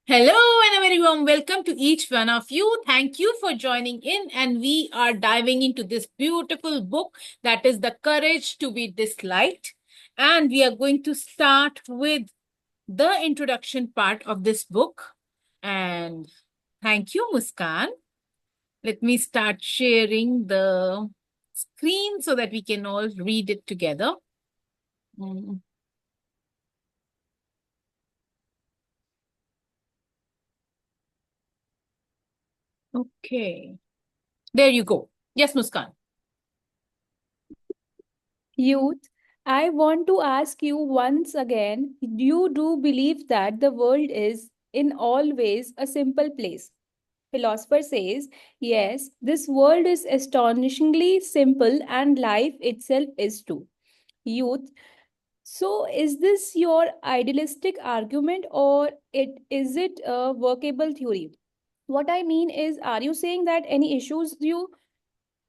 Hello and a very warm welcome to each one of you. Thank you for joining in, and we are diving into this beautiful book that is The Courage to Be Disliked. And we are going to start with the introduction part of this book. And thank you, Muskan. Let me start sharing the screen so that we can all read it together. Mm, Okay. There you go. Yes, Muskan. Youth, I want to ask you once again, you do believe that the world is in all ways a simple place? Philosopher says, yes, this world is astonishingly simple and life itself is too. Youth, so is this your idealistic argument or is it a workable theory? What I mean is, are you saying that any issues you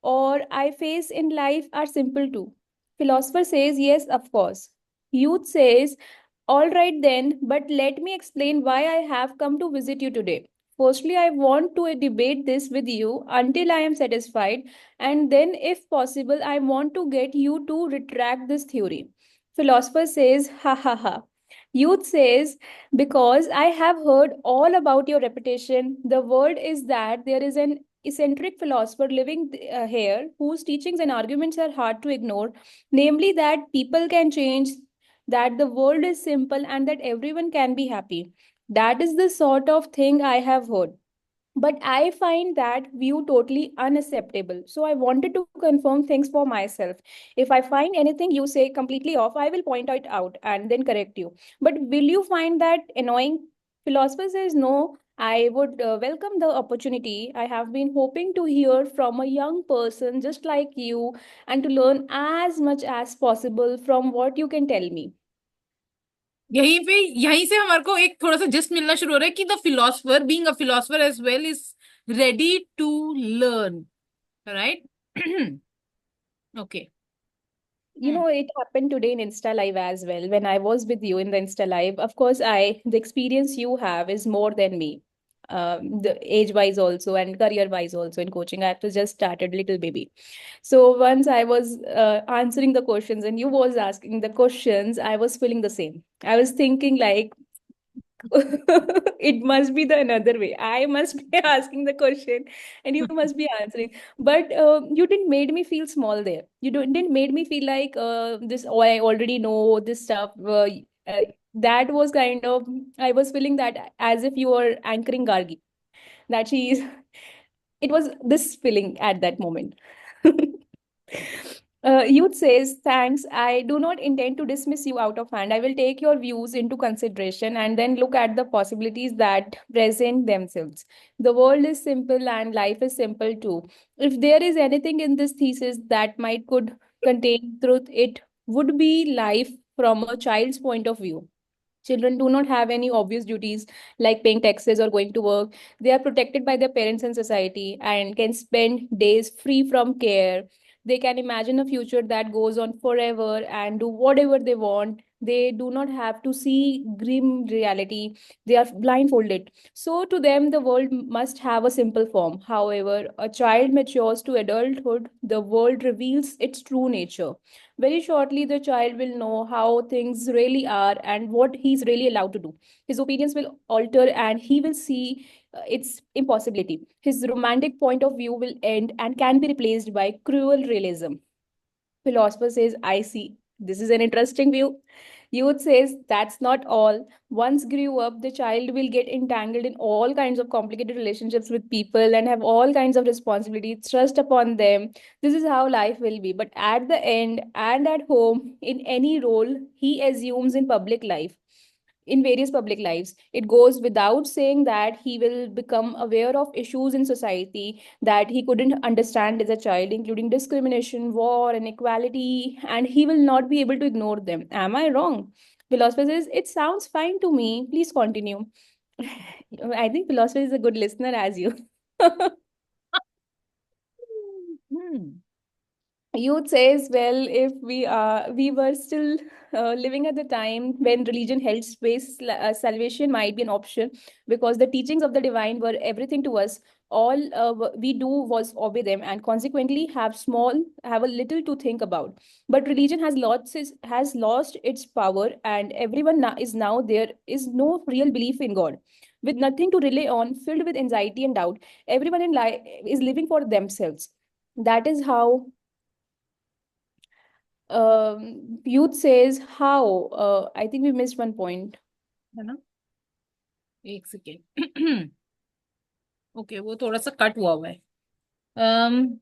or I face in life are simple too? Philosopher says, yes, of course. Youth says, all right then, but let me explain why I have come to visit you today. Firstly, I want to debate this with you until I am satisfied, and then, if possible, I want to get you to retract this theory. Philosopher says, ha ha ha. Youth says, because I have heard all about your reputation. The word is that there is an eccentric philosopher living here whose teachings and arguments are hard to ignore, namely that people can change, that the world is simple, and that everyone can be happy. That is the sort of thing I have heard. But I find that view totally unacceptable. So I wanted to confirm things for myself. If I find anything you say completely off, I will point it out and then correct you. But will you find that annoying? Philosopher says no. I would welcome the opportunity. I have been hoping to hear from a young person just like you and to learn as much as possible from what you can tell me. यहीं पे यहीं से हमारे को एक थोड़ा सा just मिलना शुरू हो रहा है कि the philosopher being a philosopher as well is ready to learn right okay It happened today in Insta Live as well. When I was with you in the Insta Live, of course, the experience you have is more than me. The age wise also and career wise also in coaching. I have to just started little baby. So once I was answering the questions and you was asking the questions, I was feeling the same. I was thinking like it must be the another way. I must be asking the question and you must be answering. But you didn't made me feel small there. Didn't made me feel like this, oh, I already know this stuff. Uh, that was kind of, I was feeling that as if you were anchoring Gargi, that she is, it was this feeling at that moment. Youth says, thanks. I do not intend to dismiss you out of hand. I will take your views into consideration and then look at the possibilities that present themselves. The world is simple and life is simple too. If there is anything in this thesis that might could contain truth, it would be life from a child's point of view. Children do not have any obvious duties like paying taxes or going to work. They are protected by their parents and society and can spend days free from care. They can imagine a future that goes on forever and do whatever they want. They do not have to see grim reality. They are blindfolded. So, to them, the world must have a simple form. However, a child matures to adulthood, the world reveals its true nature. Very shortly, the child will know how things really are and what he's really allowed to do. His opinions will alter and he will see its impossibility. His romantic point of view will end and can be replaced by cruel realism. Philosopher says, I see. This is an interesting view. Youth says that's not all. Once grew up, the child will get entangled in all kinds of complicated relationships with people and have all kinds of responsibilities thrust upon them. This is how life will be. But at the end and at home, in any role he assumes in various public lives. It goes without saying that he will become aware of issues in society that he couldn't understand as a child, including discrimination, war, inequality, and he will not be able to ignore them. Am I wrong? Philosopher says, it sounds fine to me. Please continue. I think philosopher is a good listener as you. Hmm. Youth says, well, if we were still living at the time when religion held space, salvation might be an option because the teachings of the divine were everything to us. All we do was obey them, and consequently have a little to think about. But religion has lost its power, and everyone is now there is no real belief in God, with nothing to rely on, filled with anxiety and doubt. Everyone in life is living for themselves. That is how youth says how. I think we missed one point. है ना? एक second. Okay, वो थोड़ा सा cut हुआ है. um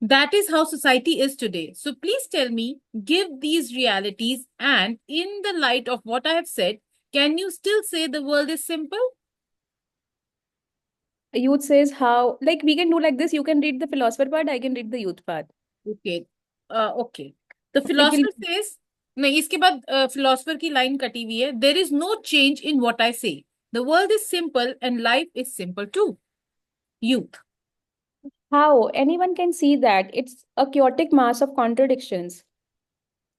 that is how society is today. So please tell me, give these realities, and in the light of what I have said, can you still say the world is simple? Youth says how. Like we can do like this. You can read the philosopher part. I can read the youth part. Okay. Okay. The Like philosopher says, नहीं, इसके बाद philosopher की line कटी हुई है. There is no change in what I say. The world is simple and life is simple too. Youth. how anyone can see that it's a chaotic mass of contradictions.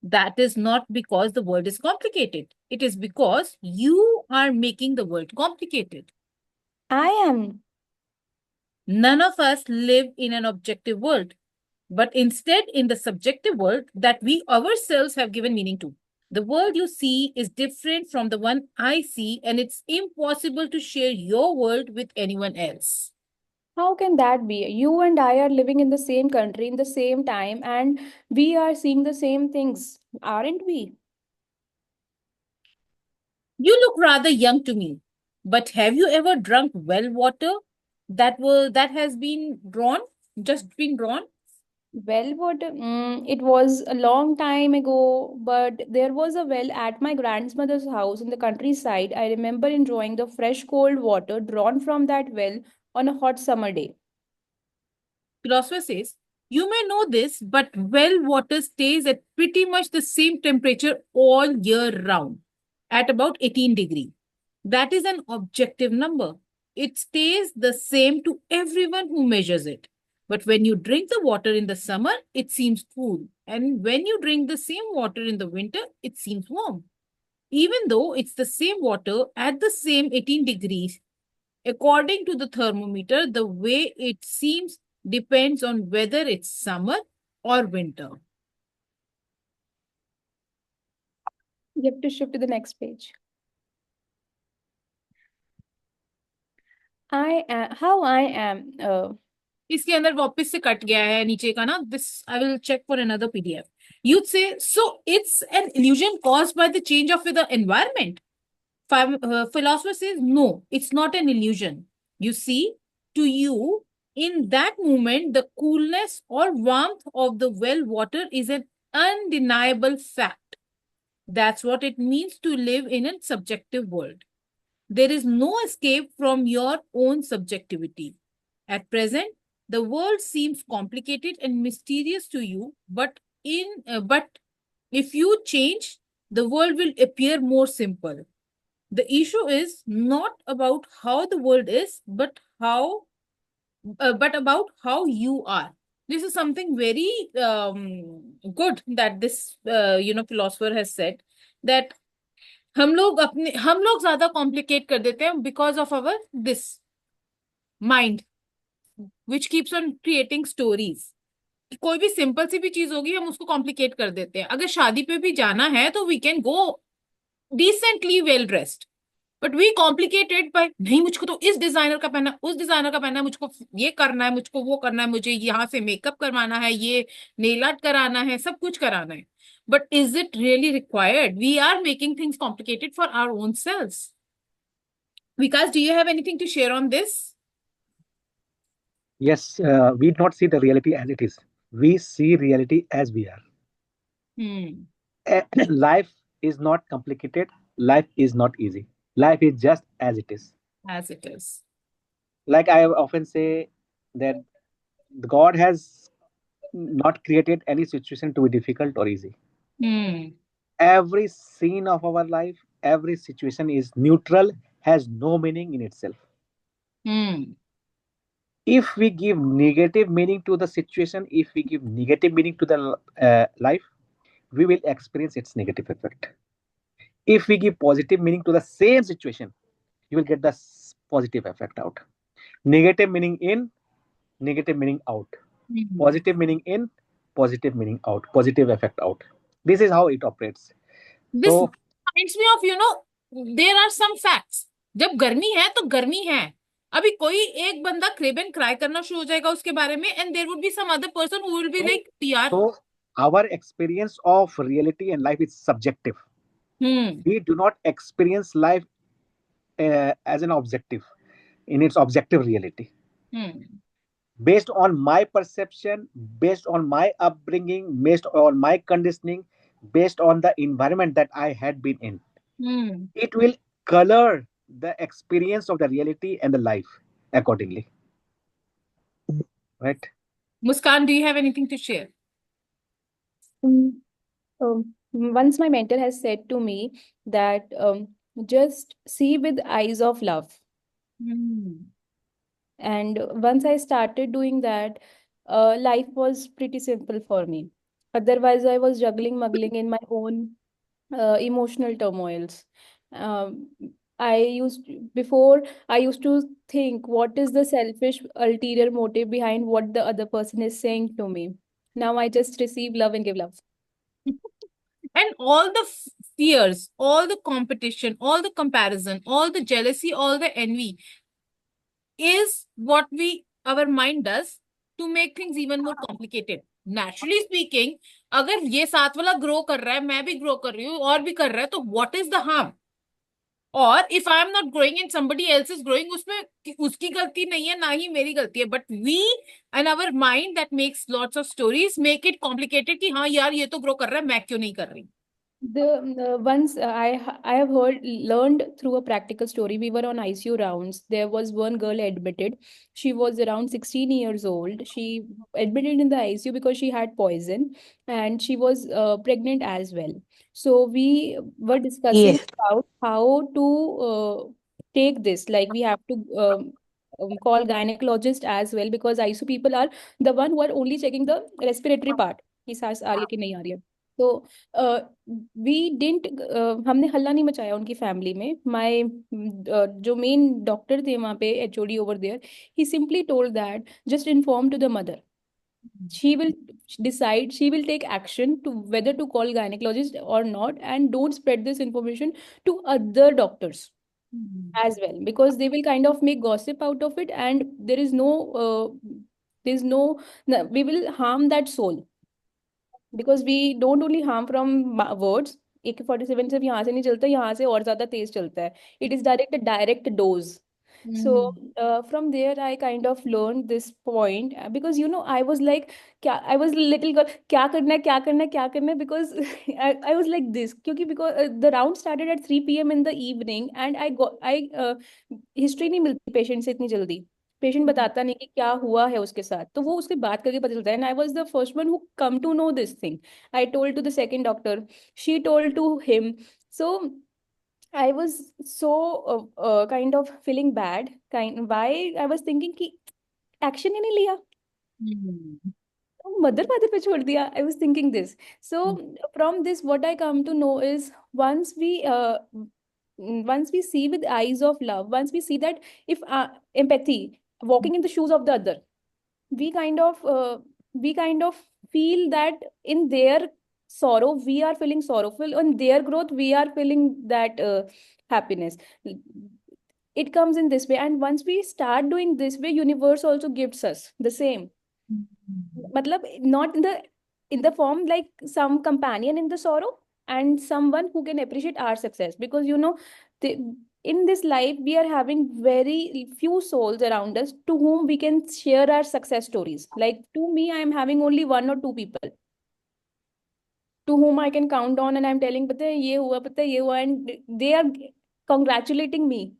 That is not because the world is complicated. It is because you are making the world complicated. I am. None of us live in an objective world, but instead in the subjective world that we ourselves have given meaning to. The world you see is different from the one I see, and it's impossible to share your world with anyone else. How can that be? You and I are living in the same country in the same time, and we are seeing the same things, aren't we? You look rather young to me, but have you ever drunk well water that has been drawn, just been drawn? Well, it was a long time ago, but there was a well at my grandmother's house in the countryside. I remember enjoying the fresh cold water drawn from that well on a hot summer day. Philosopher says, you may know this, but well water stays at pretty much the same temperature all year round, at about 18 degree. That is an objective number. It stays the same to everyone who measures it. But when you drink the water in the summer, it seems cool. And when you drink the same water in the winter, it seems warm. Even though it's the same water at the same 18 degrees, according to the thermometer, the way it seems depends on whether it's summer or winter. You have to shift to the next page. I am how I am. इसके अंदर वापस से cut गया है नीचे का ना. This I will check for another PDF. You'd say, so it's an illusion caused by the change of the environment. Philosopher says, no, it's not an illusion. You see, to you, in that moment, the coolness or warmth of the well water is an undeniable fact. That's what it means to live in a subjective world. There is no escape from your own subjectivity. At present, the world seems complicated and mysterious to you, but if you change, the world will appear more simple. The issue is not about how the world is, but about how you are. This is something very good that this philosopher has said, that हम लोग ज्यादा complicate कर देते हैं because of our this mind which keeps on creating stories. कोई भी simple सी भी चीज होगी हम उसको कॉम्प्लिकेट कर देते हैं. अगर शादी पे भी जाना है तो we can go decently well dressed, but we complicated by नहीं मुझको तो इस डिजाइनर का पहनना, उस डिजाइनर का पहनना, मुझको ये करना है, मुझको वो करना है, मुझे यहाँ से मेकअप करवाना है, ये नेल आर्ट कराना है, सब कुछ कराना है. But is it really required? We are making things complicated for our own selves. Vikas, do you have anything to share on this? Yes, we do not see the reality as it is. We see reality as we are. Hmm. Life is not complicated. Life is not easy. Life is just as it is. As it is. Like I often say that God has not created any situation to be difficult or easy. Hmm. Every scene of our life, every situation is neutral, has no meaning in itself. Hmm. If we give negative meaning to the situation, if we give negative meaning to the life, we will experience its negative effect. If we give positive meaning to the same situation, you will get the positive effect out. Negative meaning in, negative meaning out. Positive meaning in, positive meaning out. Positive effect out. This is how it operates. This So, reminds me of, there are some facts. जब गर्मी है तो गर्मी है. अभी कोई एक बंदा क्रेब एंड क्राई करना शुरू हो जाएगा उसके बारे में, and there would be some other person who will be so, like यार. so our experience of reality and life is subjective. Hmm. We do not experience life as an objective in its objective reality. Hmm. Based on my perception, based on my upbringing, based on my conditioning, based on the environment that I had been in, hmm. it will color the experience of the reality and the life accordingly. Right? Muskan, do you have anything to share? Mm, Once my mentor has said to me that just see with eyes of love. And once I started doing that, life was pretty simple for me. Otherwise, I was juggling, muggling in my own emotional turmoils. Um, Before, I used to think, what is the selfish ulterior motive behind what the other person is saying to me? Now I just receive love and give love. And all the fears, all the competition, all the comparison, all the jealousy, all the envy is what our mind does to make things even more complicated. Naturally speaking, अगर ये साथ वाला grow कर रहा है, मैं भी grow कर रही हूँ और भी कर रहा है, तो what is the harm? और if I am not growing and somebody else is growing, उसमें उसकी गलती नहीं है, ना ही मेरी गलती है. But we and our mind that makes lots of stories make it complicated कि हाँ यार ये तो ग्रो कर रहा है, मैं क्यों नहीं कर रही. The once I have learned through a practical story. We were on ICU rounds. There was one girl admitted. She was around 16 years old. She admitted in the ICU because she had poison, and she was pregnant as well. So we were discussing Yes. about how to take this. Like we have to call gynecologist as well, because ICU people are the one who are only checking the respiratory part. कि सांस आ रही है कि नहीं आ रही है. तो we didn't हमने हल्ला नहीं मचाया उनकी फैमिली में. माय जो मेन डॉक्टर थे वहाँ पे, HOD over there, he simply told that just inform to the mother. She will decide, she will take action to whether to call gynecologist or not, and don't spread this information to other doctors as well, because they will kind of make gossip out of it, and there's no, we will harm that soul. Because we don't only harm from words. AK-47 सिर्फ यहाँ से नहीं चलता, यहाँ से और ज्यादा तेज चलता है. It is direct dose. So from there I kind of learned this point, because I was like, I was little girl, क्या करना है, क्या करना है, क्या करना है, because I was like this, क्योंकि because the round started at 3 p.m. in the evening, and history नहीं मिलती पेशेंट से इतनी जल्दी. पेशेंट बताता नहीं कि क्या हुआ है उसके साथ, तो वो उसके बात करके पता चलता है. And I was the first one who come to know this thing. I told to the second doctor, she told to him. So I was so kind of feeling bad. Why I was thinking कि action ही नहीं लिया, mother father पे छोड़ दिया. I was thinking this. So from this what I come to know is, once we see with eyes of love, once we see that, if empathy, walking in the shoes of the other, we kind of feel that in their sorrow we are feeling sorrowful, in their growth we are feeling that happiness. It comes in this way, and once we start doing this way, universe also gives us the same. Matlab, not in the form like some companion in the sorrow, and someone who can appreciate our success, because the, in this life we are having very few souls around us to whom we can share our success stories. Like, to me, I am having only one or two people to whom I can count on, and I'm telling, pata hai ye hua, pata hai ye hua, and they are congratulating me.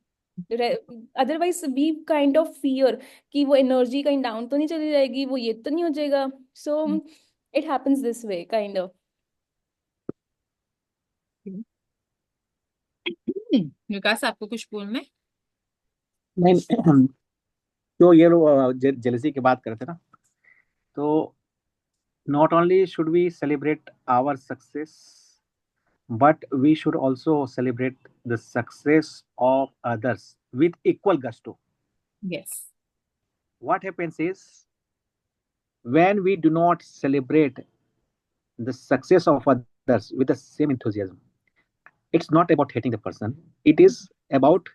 Otherwise we kind of fear कि वो energy कहीं down तो नहीं चली जाएगी, वो ये तो नहीं हो जाएगा. So it happens this way kind of. विकास, आपको कुछ बोलना है? नहीं, तो ये लोग जेलसी की बात करते ना, तो not only should we celebrate our success, but we should also celebrate the success of others with equal gusto. Yes. What happens is, when we do not celebrate the success of others with the same enthusiasm, it's not about hating the person, it is about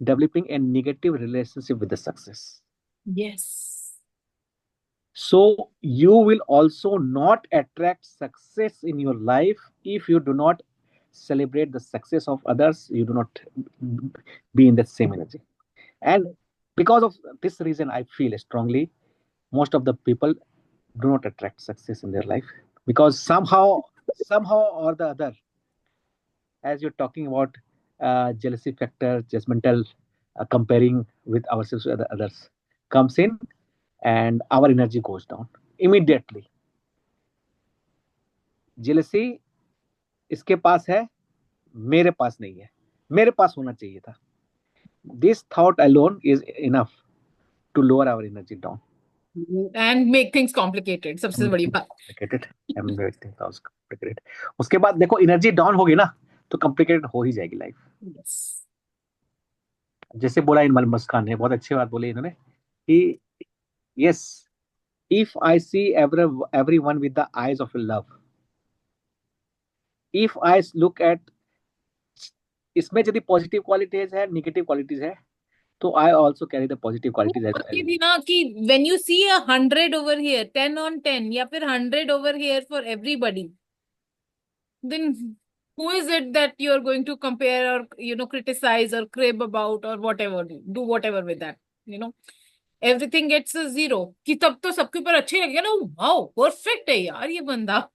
developing a negative relationship with the success. Yes. So you will also not attract success in your life if you do not celebrate the success of others. You do not be in the same energy. And because of this reason, I feel strongly most of the people do not attract success in their life, because somehow or the other, as you're talking about jealousy factor, judgmental, comparing with ourselves with others comes in, and our energy goes down immediately. Jealousy इसके पास है, मेरे पास नहीं है, मेरे पास होना चाहिए था. This thought alone is enough to lower our energy down. And make things complicated. सबसे बड़ी बात. Complicated and make things complicated. उसके बाद देखो एनर्जी डाउन होगी ना, तो कॉम्प्लिकेटेड हो ही जाएगी लाइफ. Yes. जैसे बोला इन मुस्कान ने बहुत अच्छी बात बोली इन्होंने कि yes, if I see everyone with the eyes of love, if I look at इसमें यदि पॉजिटिव क्वालिटीज है, नेगेटिव क्वालिटीज है, तो I also carry the positive qualities as ये थी ना कि when you see 100 over here, 10 on 10, या फिर 100 over here for everybody, then who is it that you're going to compare or criticize or crib about or whatever, do whatever with that, everything gets a zero. कि तब तो सबके ऊपर अच्छे लगेगा ना, वाओ परफेक्ट है यार ये बंदा.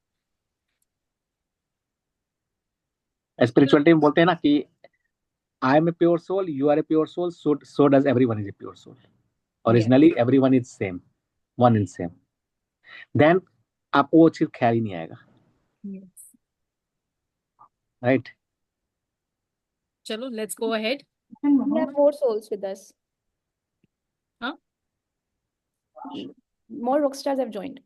स्पिरिचुअलिटी में बोलते हैं ना कि I am a pure soul, you are a pure soul, so does everyone is a pure soul. Originally, everyone is same, one and same. Then आपको वो चीज ख्याल ही नहीं आएगा, Yes. right? चलो let's go ahead. We have more souls with us. Huh? More rock stars have joined.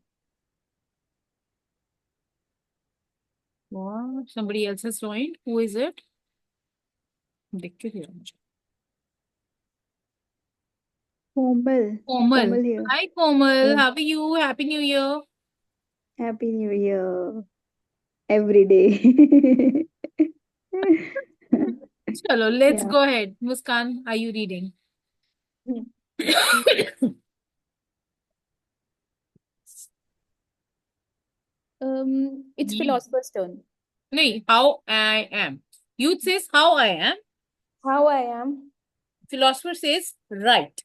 Wow, somebody else has joined. Who is it? देख के दिया मुझे. Komal. Komal. Komal here. Hi Komal, Yeah. how are you? Happy New Year. Happy New Year. Every day. Chalo, let's Yeah. go ahead. Muskan, are you reading? It's Ye- philosopher's turn. Nahi, how I am. Youth says how I am. How I am. Philosopher says right.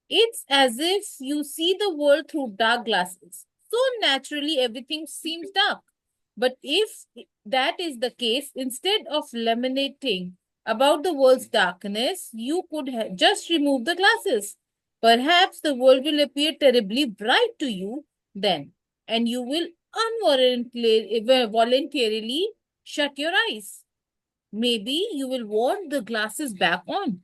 It's as if you see the world through dark glasses. So naturally, everything seems dark. But if that is the case, instead of lamenting about the world's darkness, you could just remove the glasses. Perhaps the world will appear terribly bright to you then, and you will voluntarily shut your eyes. Maybe you will want the glasses back on.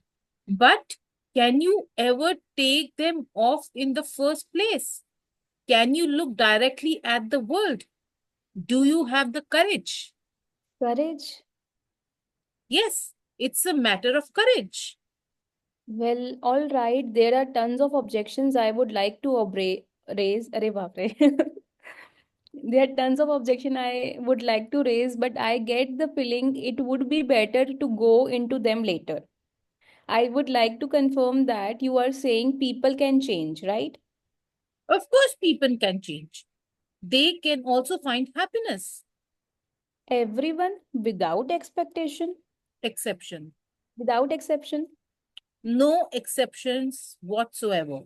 But can you ever take them off in the first place? Can you look directly at the world? Do you have the courage? Courage. Yes, it's a matter of courage. Well, all right. There are tons of objections I would like to raise. Arre baap re. There are tons of objection I would like to raise, but I get the feeling it would be better to go into them later. I would like to confirm that you are saying people can change, right? Of course, people can change. They can also find happiness. Everyone without expectation, Exception. without exception. No exceptions whatsoever.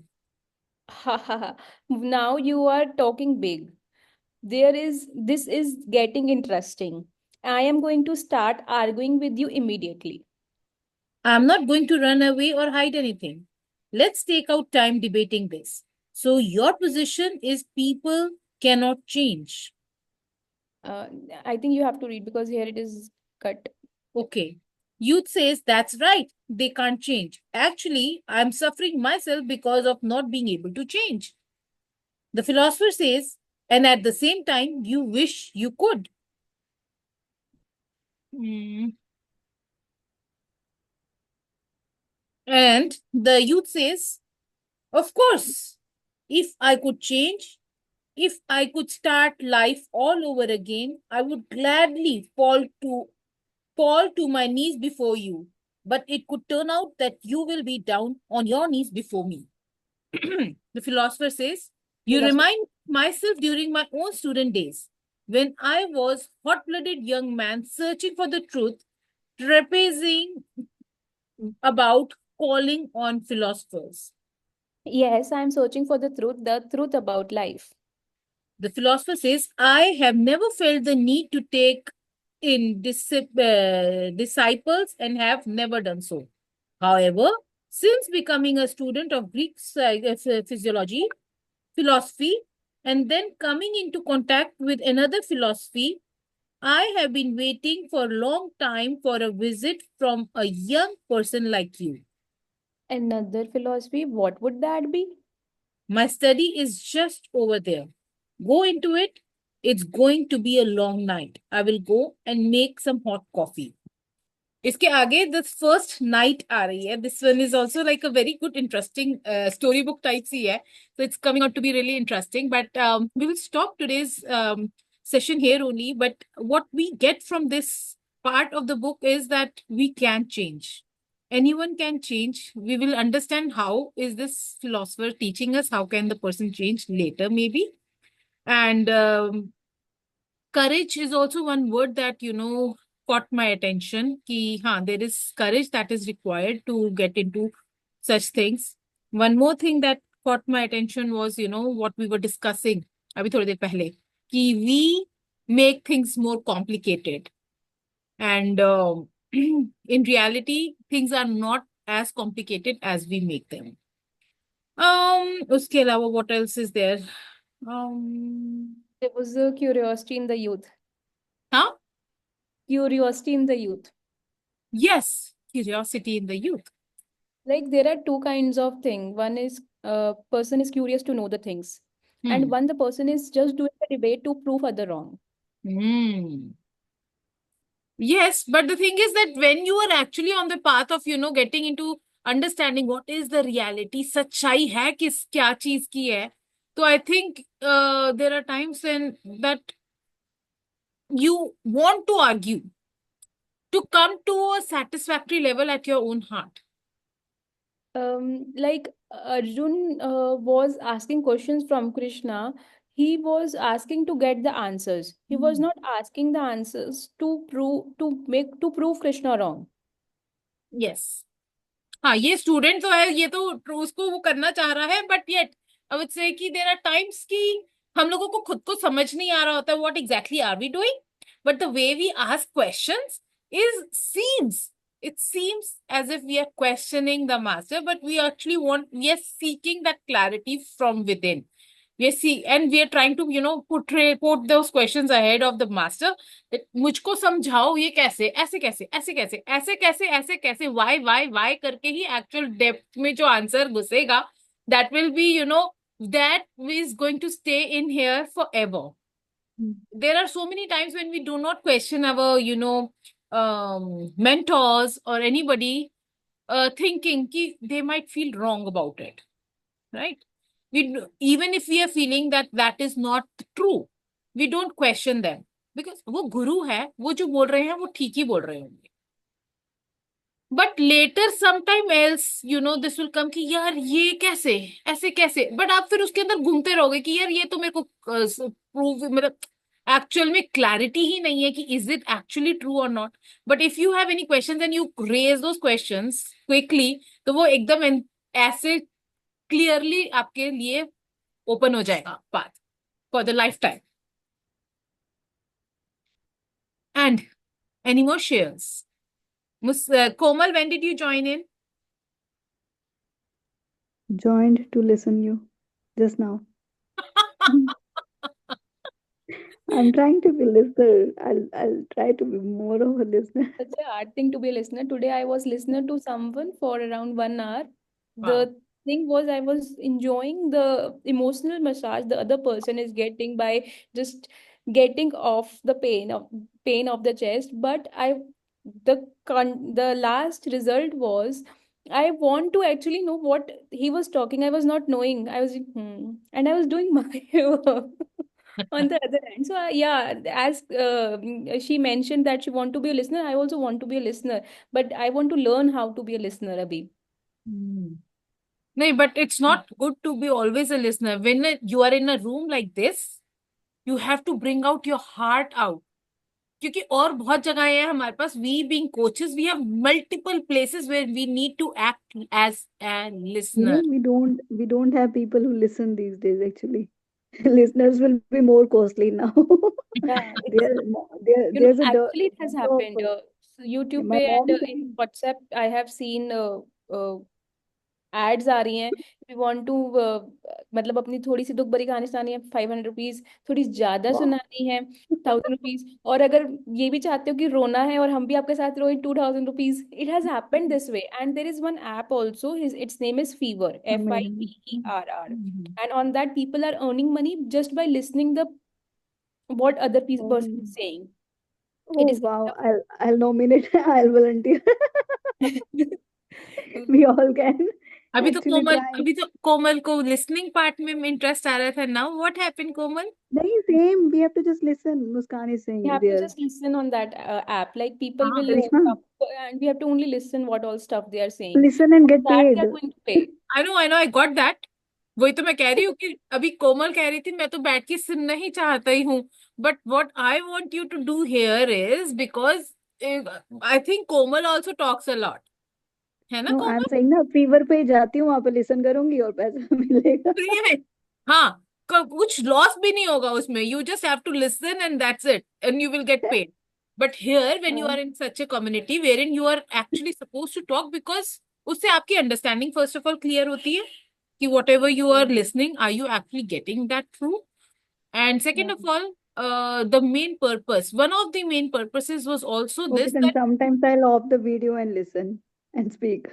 Ha ha ha. Now you are talking big. This is getting interesting. I am going to start arguing with you immediately. I'm not going to run away or hide anything. Let's take out time debating this. So, your position is people cannot change. I think you have to read because here it is cut. Okay. Youth says, that's right, they can't change. Actually, I'm suffering myself because of not being able to change. The philosopher says, and at the same time, you wish you could. Hmm. And the youth says, of course, if I could change, if I could start life all over again, I would gladly fall to my knees before you. But it could turn out that you will be down on your knees before me. The philosopher says, you Philosopher. remind myself during my own student days, when I was hot-blooded young man searching for the truth, trapezing about calling on philosophers. Yes, I'm searching for the truth about life. The philosopher says, I have never felt the need to take in disciples and have never done so. However, since becoming a student of Greek physiology, philosophy, and then coming into contact with another philosophy, I have been waiting for a long time for a visit from a young person like you. Another philosophy, what would that be? My study is just over there. Go into it. It's going to be a long night. I will go and make some hot coffee. इसके आगे the first night आ रही है. This one is also like a very good, interesting storybook type सी है. So it's coming out to be really interesting. But we will stop today's session here only. But what we get from this part of the book is that we can change. Anyone can change. We will understand how is this philosopher teaching us. How can the person change later, maybe? And courage is also one word that caught my attention ki there is courage that is required to get into such things. One more thing that caught my attention was what we were discussing abhi thodi der pehle ki we make things more complicated, and in reality things are not as complicated as we make them. Uske alawa what else is there? There was a curiosity in the youth. Huh? Curiosity in the youth. Yes, curiosity in the youth. Like there are two kinds of thing. One is person is curious to know the things, and one the person is just doing a debate to prove other wrong. Hmm. Yes, but the thing is that when you are actually on the path of, getting into understanding what is the reality, सच्चाई है किस क्या चीज की है, तो I think there are times when that you want to argue to come to a satisfactory level at your own heart. Like Arjun was asking questions from Krishna. He was asking to get the answers. He was not asking the answers to prove Krishna wrong. Yes. हाँ ये student तो है, ये तो उसको वो करना चाह रहा है, but yet I would say कि देयर आर टाइम्स कि हम लोगों को खुद को समझ नहीं आ रहा होता what exactly are we doing, but the way we ask questions is seems it seems as if we are questioning the master, but we are seeking that clarity from within. And we are trying to put those questions ahead of the master, that मुझको समझाओ ये कैसे ऐसे कैसे ऐसे कैसे ऐसे कैसे ऐसे कैसे वाई करके ही एक्चुअल डेप्थ में जो answer घुसेगा, that will be that is going to stay in here forever. There are so many times when we do not question our mentors or anybody, thinking कि they might feel wrong about it, right? Even if we are feeling that that is not true, we don't question them, because वो गुरु है, वो जो बोल रहे हैं वो ठीक ही बोल रहे होंगे. But later sometime else this will come कि यार ये कैसे ऐसे कैसे, बट आप फिर उसके अंदर घूमते रहोगे कि यार ये तो मेरे को प्रूव मतलब एक्चुअल में क्लैरिटी ही नहीं है कि इज इट एक्चुअली ट्रू और not. But if you have any questions and you raise those questions quickly, तो वो एकदम ऐसे क्लियरली आपके लिए ओपन हो जाएगा path for the life time. And any more shares? Komal, when did you join in? Joined to listen you just now. I'm trying to be listener. I'll try to be more of a listener. Such a hard thing to be a listener. Today I was listener to someone for around 1 hour. Wow. The thing was I was enjoying the emotional massage the other person is getting by just getting off the pain of the chest. But the last result was I want to actually know what he was talking. I was not knowing. I was and I was doing my work on the other hand. So yeah, as she mentioned that she want to be a listener, I also want to be a listener, but I want to learn how to be a listener, Abhi. Hmm. No, but it's not good to be always a listener. When you are in a room like this, you have to bring out your heart out. क्योंकि और बहुत जगह है हमारे पास. We being coaches, we have multiple places where we need to act as a listener. We don't have people who listen these days actually. Listeners will be more costly now. Yeah, There's a actually it has of happened. So YouTube my पे and mom in saying, WhatsApp, I have seen ads आ रही हैं. We want to मतलब अपनी थोड़ी सी दुख भरी कहानी सुनानी है, 500 रुपीज. थोड़ी ज्यादा wow. सुनानी है, 1000 रुपीज. और अगर ये भी चाहते हो कि रोना है और हम भी आपके साथ रोए, 2000 rupees. It has happened this way. And there is one app also, it's name is fever, Amazing. FIVERR. Mhm. And on that people are earning money just by listening the what other Oh, person is saying. It oh is wow. I'll nominate. I'll volunteer. kind We all can actually try. अभी तो कोमल को listening part में interest आ रहा था. Now what happened Komal? Nahi, same. We have to just listen. Muskan is we saying have to there. just listen on that app. Like people will Karishma, come and we have to only listen what all stuff they are saying. listen and get That they paid. are going to pay. I know, I got that. वही तो मैं कह रही हूँ कि अभी कोमल कह रही थी मैं तो बैठ के सुनना ही चाहता ही हूँ. But what I want you to do here is because I think Komal also talks a lot. है ना No, I'm कोमल? saying ना फीवर पे जाती हूँ वहां पे लिसन करूंगी और पैसा मिलेगा. फ्री में. हाँ, कुछ लॉस भी नहीं होगा उसमें. You just have to listen and that's it and you will get paid. But here when you are in such a community wherein you are actually suppose to talk because उससे आपकी understanding first of all clear होती है कि whatever you are listening are you actually getting that through. And second of all, the main purpose, one of the main purposes was also Okay, this then sometimes I'll off the video and listen and speak.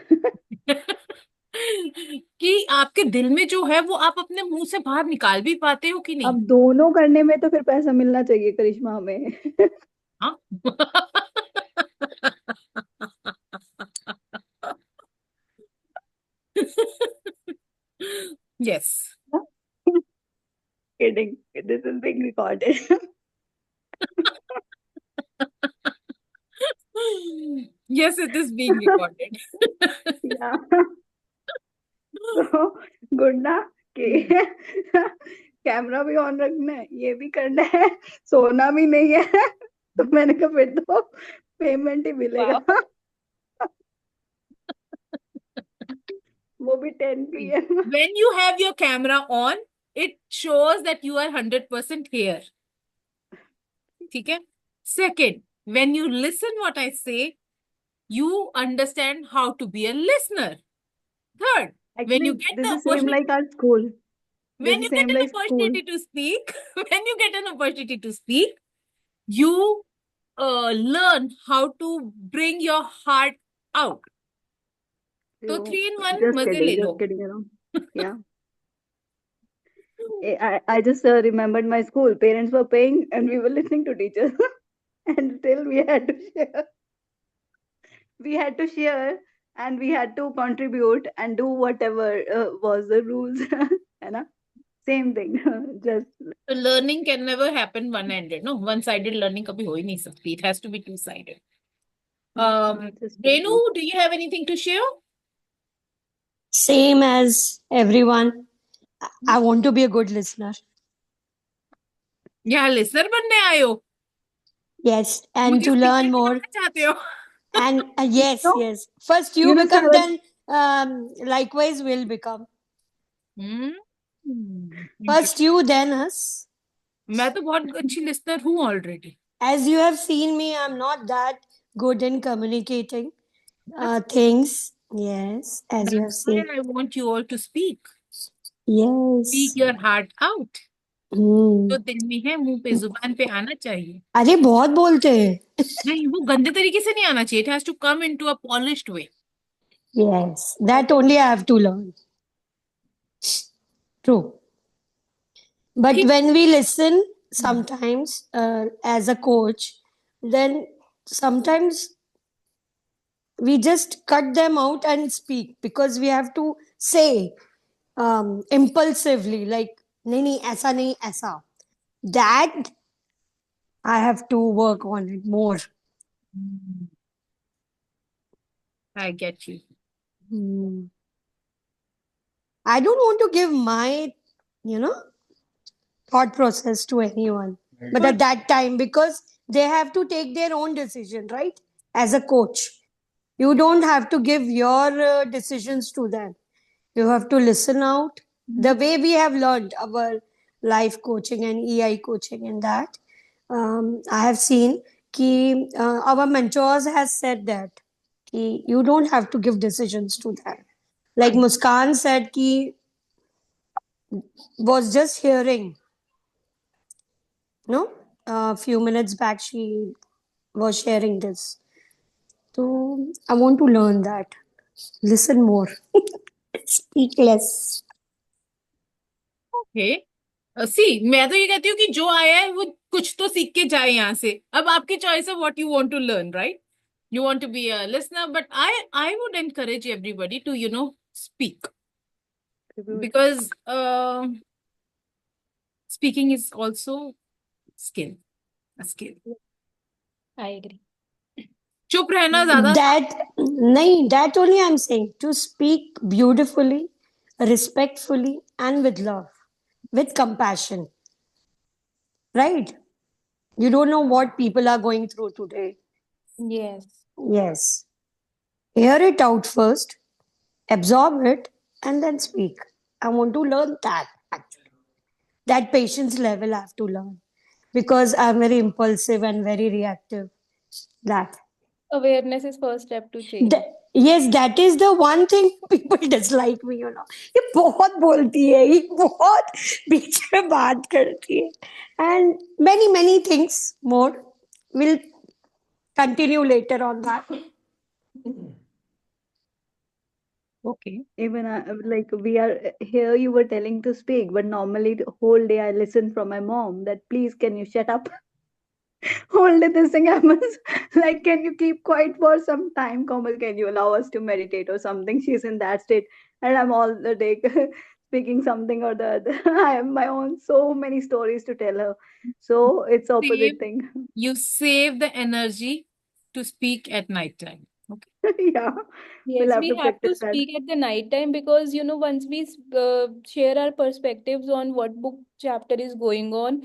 कि आपके दिल में जो है वो आप अपने मुंह से बाहर निकाल भी पाते हो कि नहीं. अब दोनों करने में तो फिर पैसा मिलना चाहिए करिश्मा हमें. हाँ. Yes. Kidding. This is being recorded. Yes, it is being recorded. Yeah. So good ना कि कैमरा भी ऑन रखना है, ये भी करना है, सोना भी नहीं है. तो मैंने कहा फिर तो पेमेंट ही मिलेगा. वो भी 10 PM. When you have your camera on, it shows that you are 100% here. ठीक है? Second, when you listen what I say, you understand how to be a listener. Third, when you Actually, get this the is same opportunity, like our school. This when is you get same an like school. opportunity to speak, when you get an opportunity to speak, you learn how to bring your heart out. तो So, 3 in 1 just मजे kidding, ले लो. just kidding around. Yeah. I just remembered my school. Parents were paying and we were listening to teachers. And still we had to share. We had to share and we had to contribute and do whatever was the rules. है ना? Same thing. Just So learning can never happen one-handed. No, one-sided learning कभी हो ही नहीं सकती. It has to be two-sided. just Renu, do you have anything to share? Same as everyone. I want to be a good listener. यहाँ listener बनने आए हो? Yes, and मुझे to learn speaker more. बनाना चाहते हो? And yes, No. yes. First you You know, become, Sarah- then likewise will become. Hmm. First you, then us. मैं तो बहुत अच्छी listener हूँ already. As you have seen me, I'm not that good in communicating things. Yes, as you have That's why seen. I want you all to speak. Yes. Speak your heart out. जो हम्म। दिल में है मुंह पे जुबान पे आना चाहिए। अरे बहुत बोलते हैं। नहीं, वो गंदे तरीके से नहीं आना चाहिए। It has to come into a polished way. Yes, that only I have to learn. True. But ठीक। when we listen, sometimes as a coach, then sometimes we just cut them out and speak because we have to say impulsively, like, nahi, nahi, aisa nahi, aisa. That I have to work on it more. I get you. Hmm. I don't want to give my, you know, thought process to anyone. But at that time, because they have to take their own decision, right? As a coach, you don't have to give your decisions to them. You have to listen out. The way we have learned our life coaching and EI coaching and that, I have seen ki our mentors has said that ki you don't have to give decisions to them. Like Muskan said ki was just hearing, no, a few minutes back she was sharing this. So I want to learn that. Listen more. Speak less. Okay. See, मैं तो ये कहती हूँ कि जो आया है वो कुछ तो सीख के जाए यहाँ से। अब आपकी चॉइस है what you want to learn, right? You want to be a listener, but I would encourage everybody to, speak, Contribute. because speaking is also skill, a skill. I agree. चुप रहना ज्यादा। That only I'm saying to speak beautifully, respectfully, and with love, with compassion. Right? You don't know what people are going through today. Yes. Yes. Hear it out first, absorb it, and then speak. I want to learn that actually. That patience level I have to learn because I'm very impulsive and very reactive. That. Awareness is first step to change. Yes, that is the one thing people dislike me, you know. ये बहुत बोलती है, ये बहुत बीच में बात करती है. And many things more will continue later on that. Okay. Even like we are here, you were telling to speak, but normally the whole day I listen from my mom that please can you shut up? Whole day this thing happens. Like, can you keep quiet for some time, Komal? Can you allow us to meditate or something? She's in that state, and I'm all the day speaking something or the other. I have my own so many stories to tell her. So it's Save, opposite thing. you save the energy to speak at night time. Okay. Yeah, we'll Yes, have we to have to practice that. speak at the night time because once we share our perspectives on what book chapter is going on,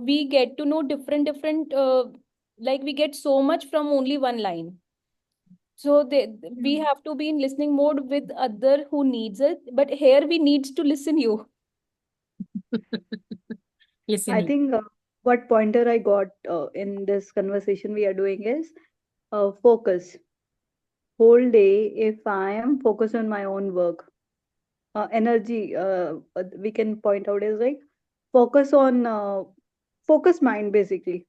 we get to know different like we get so much from only one line. So we have to be in listening mode with other who needs it, but here we needs to listen you. Listen, I think what pointer I got in this conversation we are doing is focus. Whole day, if I am focused on my own work, energy, we can point out is like focus on focus mind basically.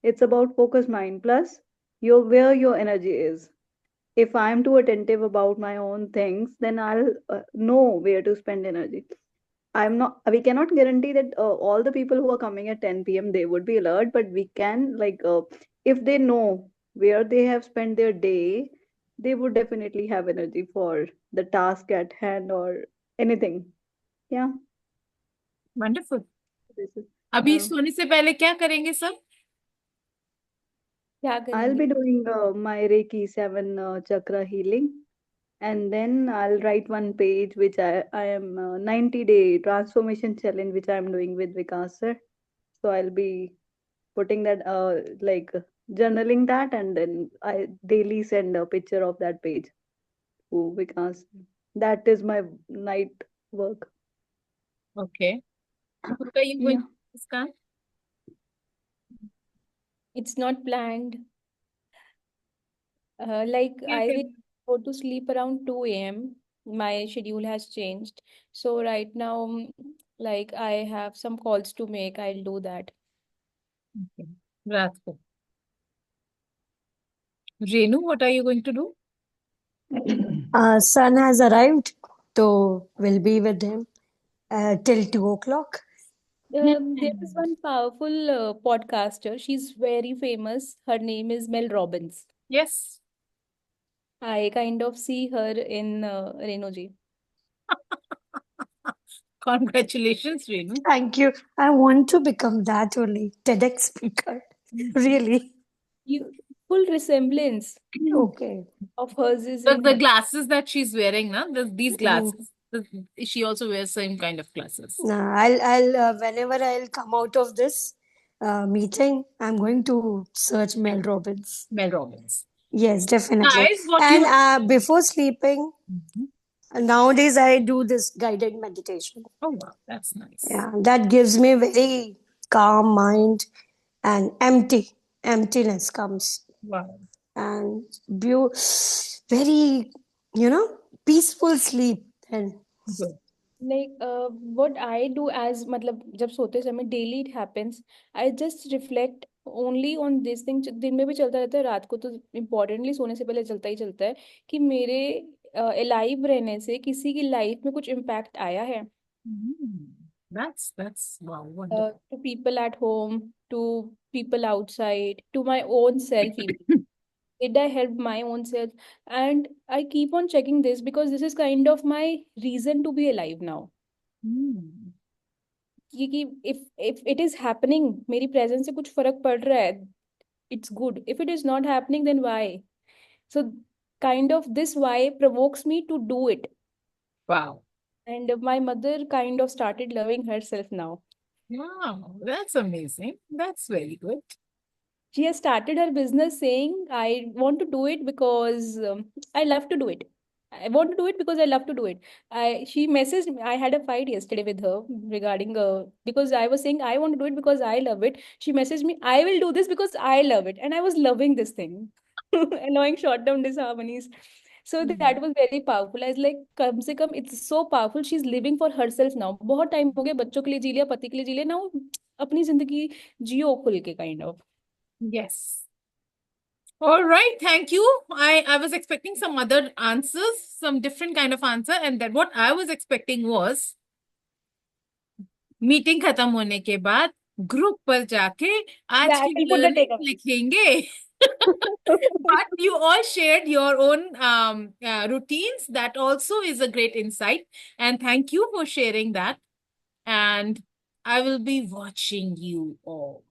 It's about focus mind plus your where your energy is. If I'm too attentive about my own things, then I'll know where to spend energy. I'm not, we cannot guarantee that all the people who are coming at 10 p.m. they would be alert, but we can, like, if they know where they have spent their day, they would definitely have energy for the task at hand or anything. Yeah, wonderful. this is, अभी सोने से पहले क्या करेंगे सब? क्या I'll करेंगे? be doing my Reiki 7 chakra healing, and then I'll write one page which I am 90-day transformation challenge which I'm doing with Vikas sir. So I'll be putting that like journaling that, and then I daily send a picture of that page to Vikas. That is my night work. Okay. What are you going Yeah. to do, Muskan? It's not planned. Like क्या I will करें? go to sleep around 2 a.m. My schedule has changed. So right now Like I have some calls to make, I'll do that. Okay. रात को. Renu, what are you going to do? Son has arrived, so we'll be with him till 2 o'clock. There's one powerful podcaster. She's very famous. Her name is Mel Robbins. Yes. I kind of see her in Renoji. Congratulations, Renu. Thank you. I want to become that only TEDx speaker. Really? You full resemblance Okay. of hers is The in her. glasses that she's wearing, na, these Mm. glasses, she also wears same kind of glasses. I'll whenever I'll come out of this meeting, I'm going to search Mel Robbins. Mel Robbins. Yes, definitely. Guys, what And you... before sleeping, nowadays I do this guided meditation. Oh, wow, that's nice. Yeah, that gives me very calm mind and emptiness comes Wow. and very, peaceful sleep then. Good. Like what I do as मतलब जब सोते समय daily it happens, I just reflect only on this thing. दिन में भी चलता रहता है, रात को तो importantly सोने से पहले चलता है कि मेरे alive रहने से किसी की life में कुछ impact आया है. That's wow, wonderful. To people at home, to people outside, to my own self even. Did I help my own self? And I keep on checking this because this is kind of my reason to be alive now. कि if it is happening, मेरी presence से कुछ फर्क पड़ रहा है, it's good. If it is not happening, then why? So kind of this why provokes me to do it. Wow. And my mother kind of started loving herself now. Wow, that's amazing. That's very good. She has started her business saying, I want to do it because I love to do it. I want to do it because I love to do it. She messaged me. I had a fight yesterday with her regarding because I was saying I want to do it because I love it. She messaged me, I will do this because I love it. And I was loving this thing. Annoying short-term disharmonies. So that was very powerful. I was like, कम से कम it's so powerful. She's living for herself now. बहुत time हो गया, बच्चों के लिए जी लिया, पति के लिए जी लिया, now अपनी जिंदगी जियो खुल के kind of. Yes. All right, thank you. I was expecting some other answers, some different kind of answer, and that what I was expecting was meeting खत्म होने के बाद ग्रुप पर जाके आज Yeah, I की will put the learning takeaways. लिखेंगे. But you all shared your own routines. That also is a great insight. And thank you for sharing that. And I will be watching you all.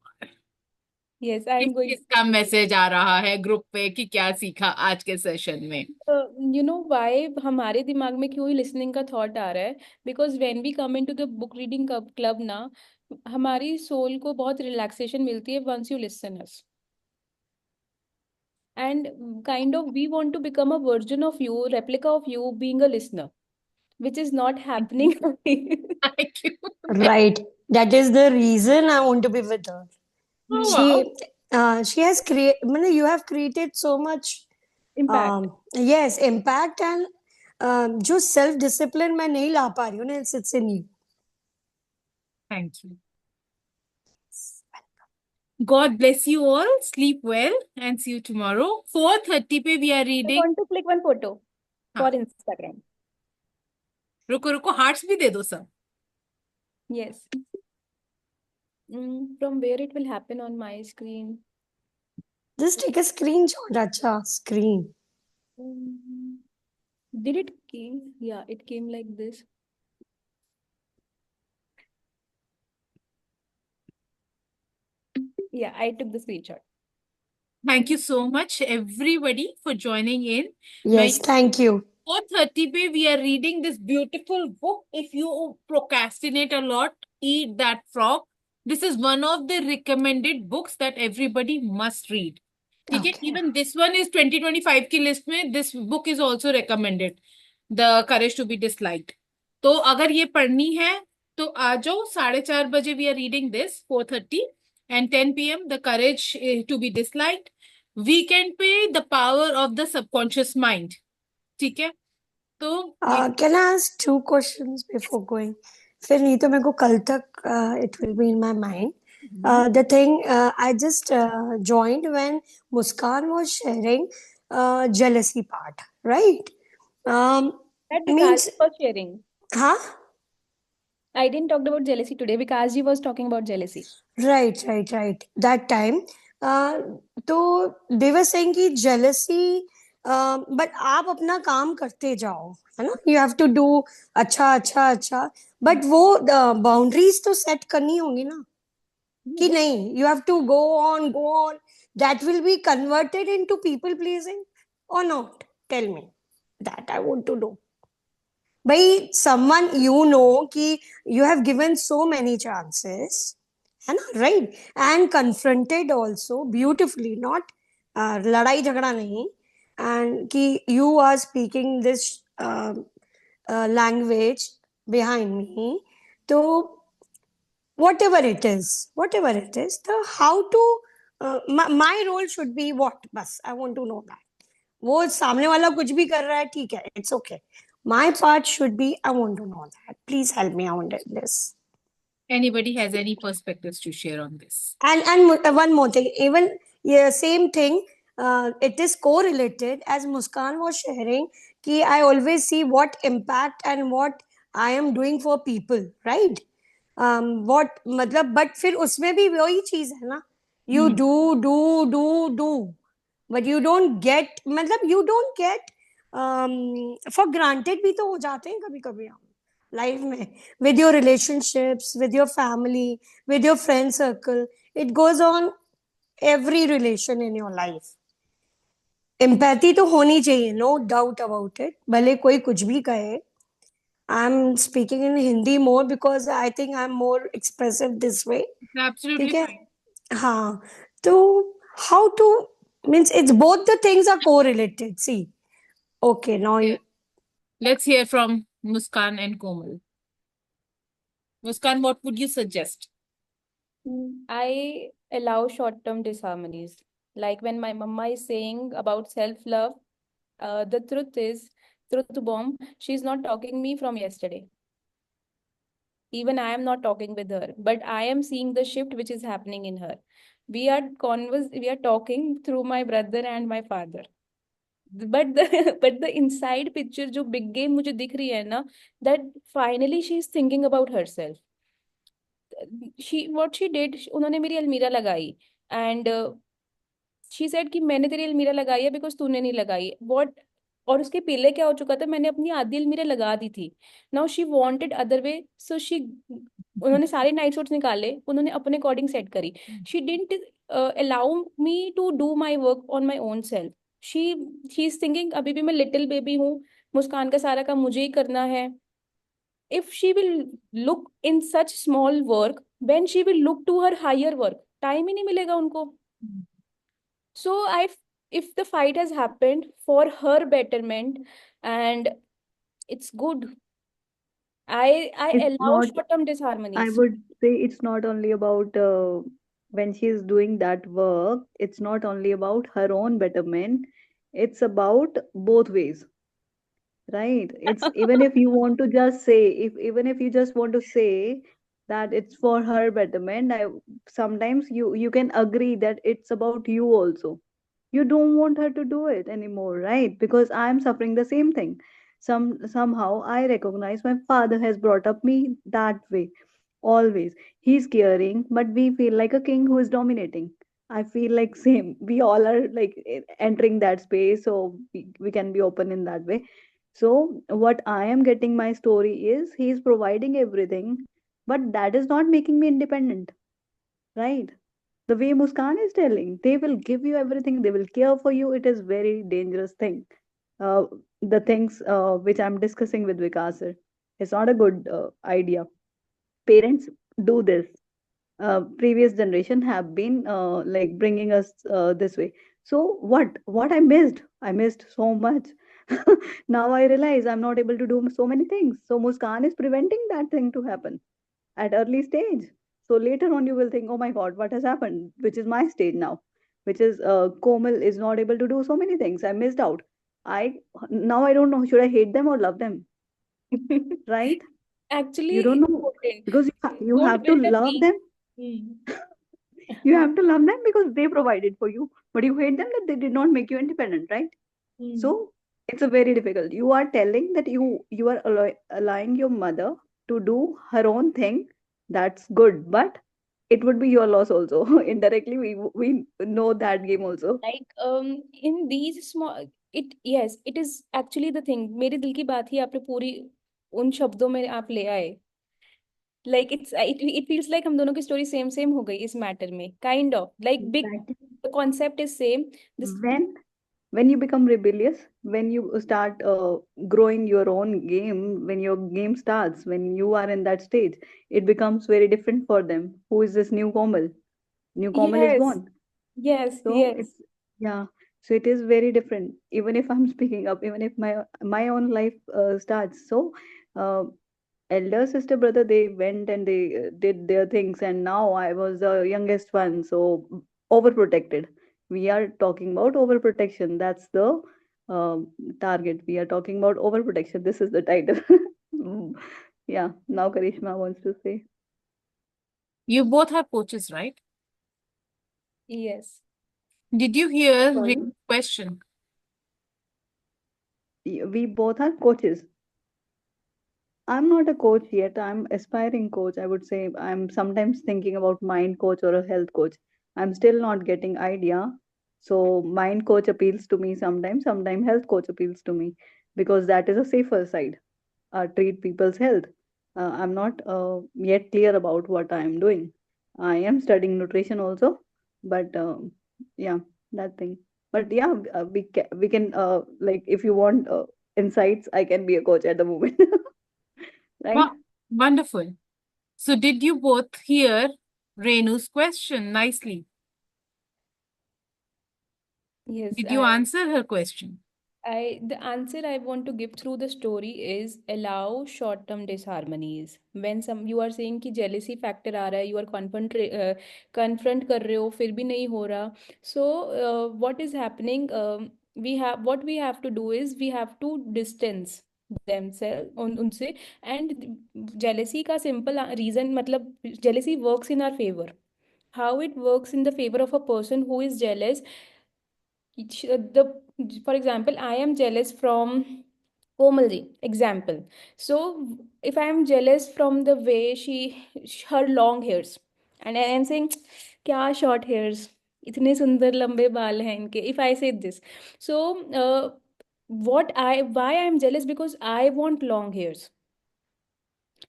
Yes, I am going किसका message आ रहा है group पे कि क्या सीखा आज के session में? you know why हमारे दिमाग में क्यों लिसनिंग का थॉट आ रहा है? Because when we come into the book reading club ना, हमारी सोल को बहुत रिलैक्सेशन मिलती है once you listen us. And kind of we want to become a version of you, replica of you being a listener, which is not happening. Thank you. Right. That is the reason I want to be with her. Oh, wow. She has created, you have created so much Impact. yes, impact and जो self discipline मैं नहीं ला पा रही हूँ ना, it's in you. Thank you. God bless you all. Sleep well and see you tomorrow. 4:30 पे we are I reading. want to click one photo for हाँ. Instagram. रुको hearts भी दे दो सब. Yes. From where it will happen on my screen? Just take a screenshot, acha, screen. Did it came? Yeah, it came like this. Yeah, I took the screenshot. Thank you so much everybody for joining in. Yes, thank you. 4:30 पे we are reading this beautiful book. If you procrastinate a lot, Eat That Frog. This is one of the recommended books that everybody must read. ठीक है? Okay. Even this one is 2025 की list में. This book is also recommended. The Courage to be Disliked. तो अगर ये पढ़नी है तो आ जाओ. 4:30 बजे we are reading this. 4:30 and 10 p.m. The Courage to be Disliked. Weekend पे The Power of the Subconscious Mind. ठीक है? तो Can I ask 2 questions before going? फिर नहीं तो मेरे को कल तक it will be in my mind. The thing I just joined when Muskan was sharing jealousy part, right? Um, That means, Vikas was sharing. huh? I didn't talk about jealousy today. Vikas ji was talking about jealousy. Right. That time, uh, तो they were saying कि jealousy, but आप अपना काम करते जाओ, है ना? You have to do अच्छा, but वो boundaries तो set करनी होंगी ना कि नहीं, you have to go on. That will be converted into people pleasing or not? Tell me. That I want to know. By someone you know कि you have given so many chances, है ना, right? And confronted also beautifully, not लड़ाई झगड़ा नहीं, and कि you are speaking this language behind me, तो whatever it is, the how to my role should be what, बस I want to know that. वो सामने वाला कुछ भी कर रहा है, ठीक है, it's okay. My part should be, I want to know that. Please help me out in this. Anybody has any perspectives to share on this? And one more thing, even yeah, same thing. It is correlated as Muskan was sharing. Ki I always see what impact and what I am doing for people, right? What मतलब but फिर उसमें भी वही चीज है ना. You do, but you don't get मतलब you don't get for granted भी तो हो जाते हैं कभी कभी हम लाइफ में, with your relationships, with your family, with your friend circle. It goes on every relation in your life. Empathy तो होनी चाहिए, नो डाउट अबाउट इट, भले कोई कुछ भी कहे. I am speaking in Hindi more because I think I am more expressive this way. Absolutely ठीक है, fine. हाँ. तो how to means it's both the things are correlated. See, okay, now you, Let's hear from Muskan and Komal. Muskan, what would you suggest? I allow short-term disharmonies. Like when my mama is saying about self-love, the truth is, truth bomb, she's not talking me from yesterday. Even I am not talking with her, but I am seeing the shift which is happening in her. We are talking through my brother and my father. But the but the inside picture जो big game मुझे दिख रही है ना, that finally she is thinking about herself. What she did, उन्होंने मेरी अलमीरा लगाई and she said कि मैंने तेरी अलमीरा लगाई है बिकॉज तूने नहीं लगाई. What, और उसके पहले क्या हो चुका था, मैंने अपनी आधी अलमीरा लगा दी थी. Now she wanted other way, so she, उन्होंने सारे नाइट सूट्स निकाले, उन्होंने अपने अकॉर्डिंग सेट करी. She didn't allow me to do my work on my own self. She is thinking अभी भी मैं लिटिल बेबी हूँ, मुस्कान का सारा काम मुझे ही करना है. If she will look in such small work, when she will look to her higher work, time ही नहीं मिलेगा उनको. So if the fight has happened for her betterment, and it's good, I It's allow not, short-term I disharmonies. would say it's not only about when she's doing that work, it's not only about her own betterment, it's about both ways, right? It's even if you want to just say, if even if you just want to say that it's for her betterment, I sometimes you can agree that it's about you also. You don't want her to do it anymore, right? Because I'm suffering the same thing. Somehow I recognize my father has brought up me that way. Always. He's caring, but we feel like a king who is dominating. I feel like same. We all are like entering that space, so we can be open in that way. So what I am getting my story is he's providing everything, but that is not making me independent, right? The way Muskan is telling, they will give you everything, they will care for you. It is very dangerous thing. Uh, the things which I'm discussing with Vikas, sir, it's not a good idea. Parents do this. Previous generation have been like bringing us this way. So what I missed so much. Now I realize I'm not able to do so many things. So Muskan is preventing that thing to happen at early stage. So later on you will think, oh my god, what has happened, which is my stage now, which is Komal is not able to do so many things. I missed out. I Now I don't know, should I hate them or love them, right? Actually, You don't it's know important. because you Don't have to build a love team. them. Hmm. You have to love them because they provided for you, but you hate them that they did not make you independent, right? Hmm. So it's a very difficult. You are telling that you are allowing your mother to do her own thing. That's good, but it would be your loss also. Indirectly, we know that game also. Like in these small, it, yes, it is actually the thing. मेरे दिल की बात ही आपने पूरी उन शब्दों में आप ले आए. Like it feels like हम दोनों की story same हो गई इस matter में, kind of like big, Exactly. the concept is same. This When when you become rebellious, when you start growing your own game, when your game starts, when you are in that stage, it becomes very different for them. Who is this new Komal? New Komal is yes, gone. yes, So yes. it's, yeah, so it is very different. Even if I'm speaking up, even if my own life starts, so uh, elder sister brother, they went and they did their things, and now I was the youngest one, so overprotected. We are talking about overprotection. That's the target. We are talking about overprotection. This is the title. Yeah, now Karishma wants to say. You both have coaches, right? Yes. Did you hear Sorry, Ritu's question? we both are coaches. I'm not a coach yet. I'm aspiring coach. I would say I'm sometimes thinking about mind coach or a health coach. I'm still not getting idea. So mind coach appeals to me sometimes. Sometimes health coach appeals to me because that is a safer side. Treat people's health. I'm not yet clear about what I am doing. I am studying nutrition also, but yeah, that thing. But yeah, we can like if you want insights, I can be a coach at the moment. Right? Wow, wonderful. So, did you both hear Renu's question nicely? Yes, Did you answer her question? the answer I want to give through the story is allow short-term disharmonies. When some you are saying कि jealousy factor आ रहा है, you are confront कर रहे हो, फिर भी नहीं हो रहा. So what is happening? What we have to do is we have to distance themselves उनसे, and jealousy का simple reason मतलब jealousy works in our favor. How it works in the favor of a person who is jealous, the for example, I am jealous from Komalji example. So if I am jealous from the way her long hairs, and I am saying क्या short hairs, इतने सुंदर लंबे बाल हैं इनके, if I say this, so what I why I am jealous, because I want long hairs.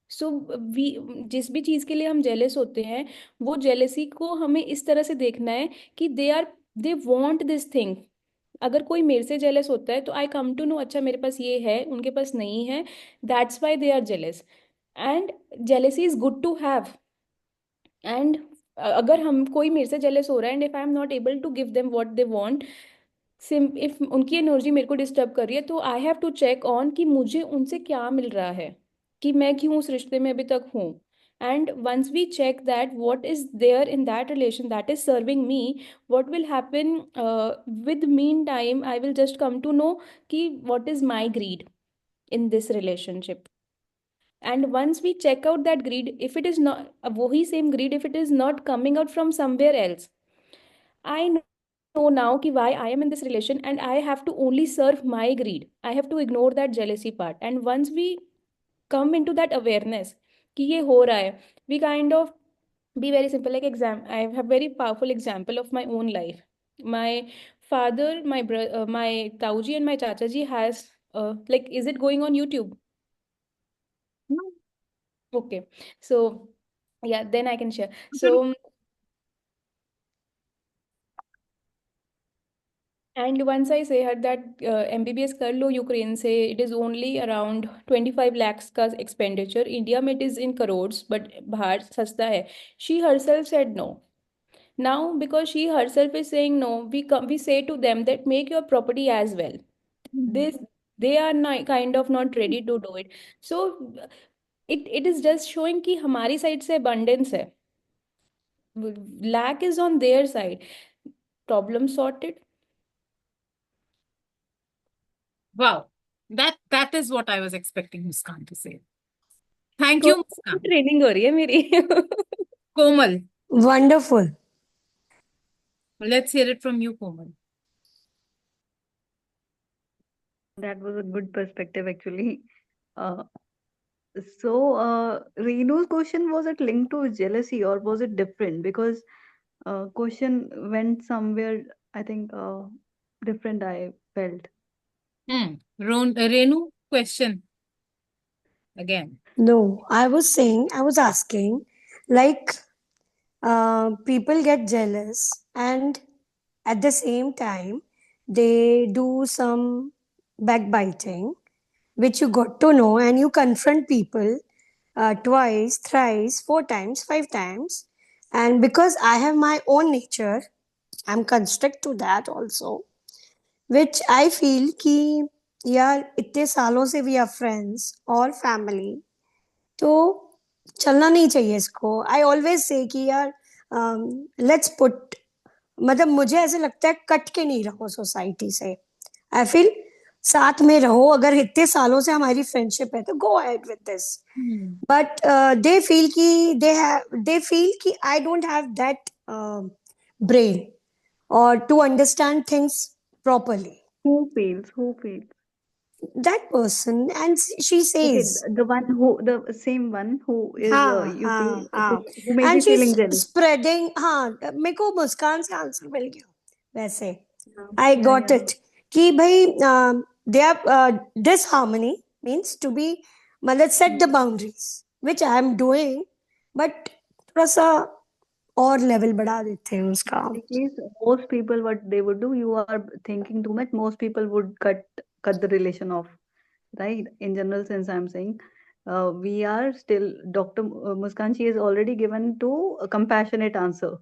So we जिस भी चीज़ के लिए हम जेलस होते हैं, वो जेलसी को हमें इस तरह से देखना है कि दे वांट दिस थिंग. अगर कोई मेरे से जेलस होता है तो आई कम टू नो, अच्छा मेरे पास ये है, उनके पास नहीं है, that's why they are jealous. And jealousy is good to have. And अगर हम कोई मेरे से जेलस हो रहा है and if I am not able to give them what they want, seem if उनकी एनर्जी मेरे को डिस्टर्ब कर रही है, तो I have to check on कि मुझे उनसे क्या मिल रहा है, कि मैं क्यों उस रिश्ते में अभी तक हूँ. And once we check that what is there in that relation that is serving me, what will happen with meantime I will just come to know कि what is my greed in this relationship. And once we check out that greed, if it is not वही same greed, if it is not coming out from somewhere else, I know now कि why I am in this relation and I have to only serve my greed. I have to ignore that jealousy part. And once we come into that awareness कि ये हो रहा है, we kind of be very simple. Like I have very powerful example of my own life. My father, my Tauji and my Chachaji has like, is it going on YouTube? No. Okay, so yeah, then I can share. Okay. So and once I say her that MBBS कर लो Ukraine से, it is only around 25 lakhs का expenditure. India में it is in crores, but बाहर सस्ता है. She herself said no. Now because she herself is saying no, we say to them that make your property as well. This they are not, kind of not ready to do it. So it is just showing कि हमारी side से abundance है. Lack is on their side. Problem sorted. Wow. That is what I was expecting Muskan to say. Thank तो you, Muskan. Training हो रही है मेरी. Komal, Wonderful. let's hear it from you, Komal. That was a good perspective, actually. Uh, Renu's question, was it linked to jealousy or was it different? Because question went somewhere, I think, different, I felt. Renu, question again. No, I was asking, like, people get jealous, and at the same time, they do some backbiting, which you got to know, and you confront people twice, thrice, four times, five times. And because I have my own nature, I'm construct to that also, which I feel कि यार इतने सालों से we are friends और family, तो चलना नहीं चाहिए इसको. आई ऑलवेज से कि यार लेट्स पुट, मतलब मुझे ऐसे लगता है कट के नहीं रहो सोसाइटी से. आई फील साथ में रहो, अगर इतने सालों से हमारी फ्रेंडशिप है तो go ahead with this. But they feel कि दे फील कि I don't have that brain or to understand things properly. Who feels? Who feels? That person, and she Okay, says, the one who, the same one who is, हाँ you feel, हाँ हाँ, who may and be she's feeling jealous. spreading. हाँ, मेरे को मुस्कान से answer मिल गया वैसे. Yeah, I yeah, got yeah. it कि भाई they are disharmony means to be, मतलब set the boundaries which I am doing, but थोड़ा सा और लेवल बढ़ा देते हैं उसका. At least most people, what they would do, you are thinking too much. Most people would cut the relation off, right? In general sense, I'm saying, we are still Dr. Muskan. She has already given to a compassionate answer.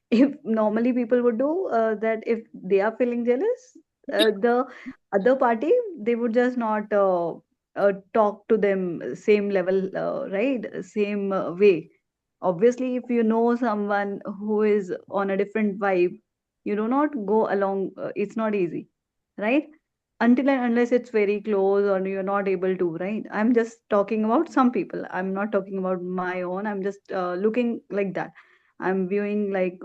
If normally people would do that, if they are feeling jealous, the other party, they would just not talk to them same level, right? Same way. Obviously, if you know someone who is on a different vibe, you do not go along. It's not easy, right? Until and unless it's very close or you're not able to, right? I'm just talking about some people. I'm not talking about my own. I'm just looking like that. I'm viewing like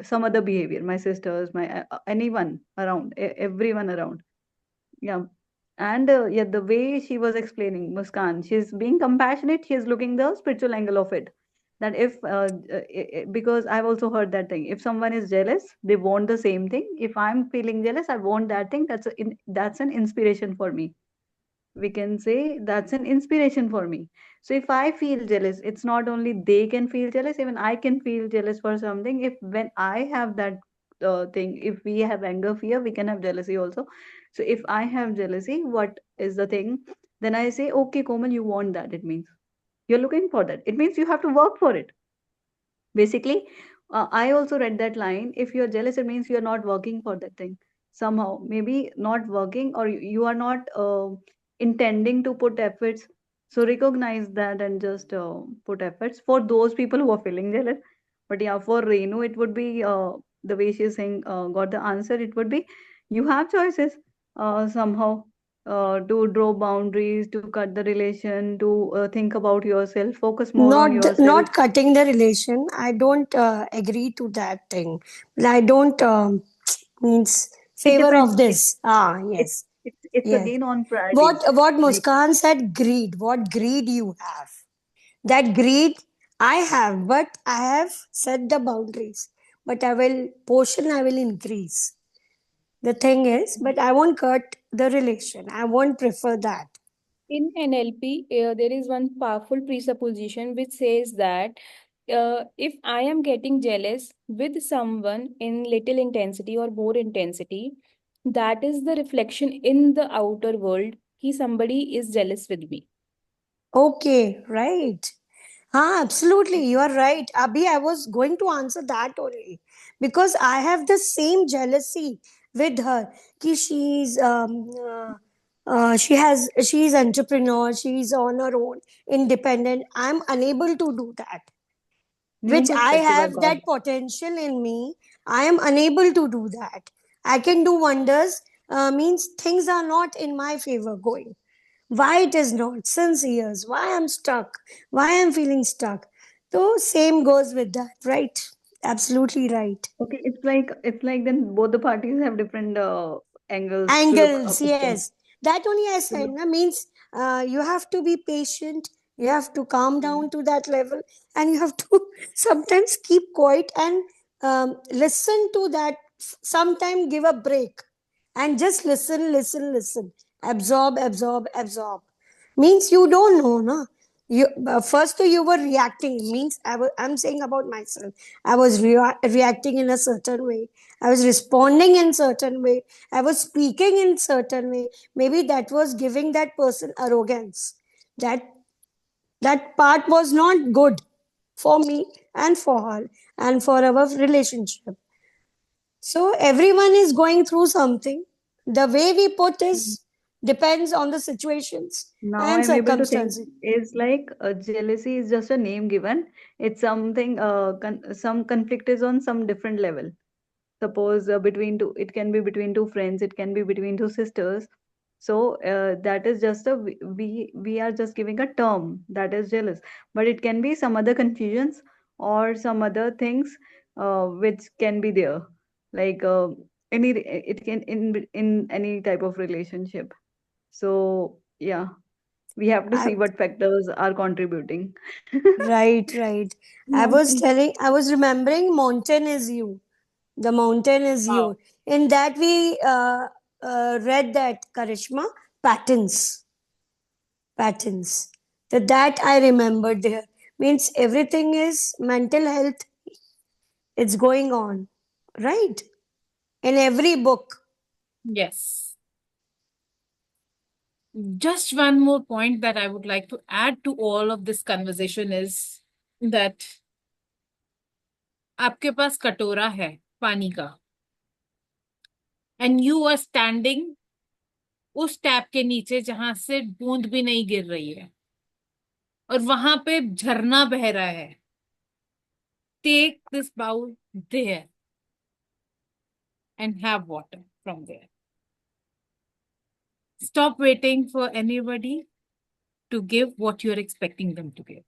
some other behavior, my sisters, my anyone around, everyone around. Yeah. And yeah, the way she was explaining, Muskan, she's being compassionate. She's looking the spiritual angle of it. That if, because I've also heard that thing. If someone is jealous, they want the same thing. If I'm feeling jealous, I want that thing. That's an inspiration for me. We can say that's an inspiration for me. So if I feel jealous, it's not only they can feel jealous, even I can feel jealous for something. If when I have that thing, if we have anger, fear, we can have jealousy also. So if I have jealousy, what is the thing? Then I say, okay, Komal, you want that. It means you're looking for that. It means you have to work for it. Basically, I also read that line. If you're jealous, it means you're not working for that thing. Somehow, maybe not working, or you are not intending to put efforts. So recognize that and just put efforts for those people who are feeling jealous. But yeah, for Renu, it would be the way she's saying, got the answer. It would be you have choices somehow to draw boundaries, to cut the relation, to think about yourself, focus more on yourself. Not cutting the relation. I don't agree to that thing. I don't means It favor depends. of this. Ah, It's yes, it's yes. again on priorities. What Like, Muskan said, greed. What greed you have? That greed I have, but I have set the boundaries. But I will increase. The thing is, but I won't cut the relation. I won't prefer that. In NLP, there is one powerful presupposition which says that if I am getting jealous with someone in little intensity or more intensity, that is the reflection in the outer world कि somebody is jealous with me. Okay, right. Absolutely. You are right. Abhi, I was going to answer that only because I have the same jealousy with her. Ki she's entrepreneur. She's on her own, independent. I'm unable to do that, new which I perspective I have got. that potential in me. I am unable to do that. I can do wonders. Means things are not in my favor going. why it is not since years, why I'm stuck, why I'm feeling stuck. So same goes with that, right? Absolutely right. Okay, it's like then both the parties have different angles to look Angles, up at things. yes. That only I said, that means you have to be patient, you have to calm down to that level, and you have to sometimes keep quiet and listen to that. Sometime give a break and just listen, listen, listen. Absorb, absorb, absorb. Means you don't know, no? You first you were reacting. Means I'm saying about myself. I was reacting in a certain way. I was responding in certain way. I was speaking in certain way. Maybe that was giving that person arrogance. That that part was not good for me and for her and for our relationship. So everyone is going through something. The way we put is depends on the situations Now and I'm able to think circumstances. is like jealousy is just a name given. It's something some conflict is on some different level. Suppose between two, it can be between two friends, it can be between two sisters. So that is just a we are just giving a term that is jealous, but it can be some other confusions or some other things which can be there, like any it can in any type of relationship. So yeah, we have to I, see what factors are contributing. right, right. Yeah. I was remembering mountain is you. The mountain is Wow. you. In that we read that Karishma patterns, patterns. That I remembered there. Means everything is mental health. It's going on, right? In every book. Yes. Just one more point that I would like to add to all of this conversation is that आपके पास कटोरा है पानी का and you are standing उस tap के नीचे जहां से बूंद भी नहीं गिर रही है और वहां पे झरना बह रहा है. Take this bowl there and have water from there. Stop waiting for anybody to give what you're expecting them to give.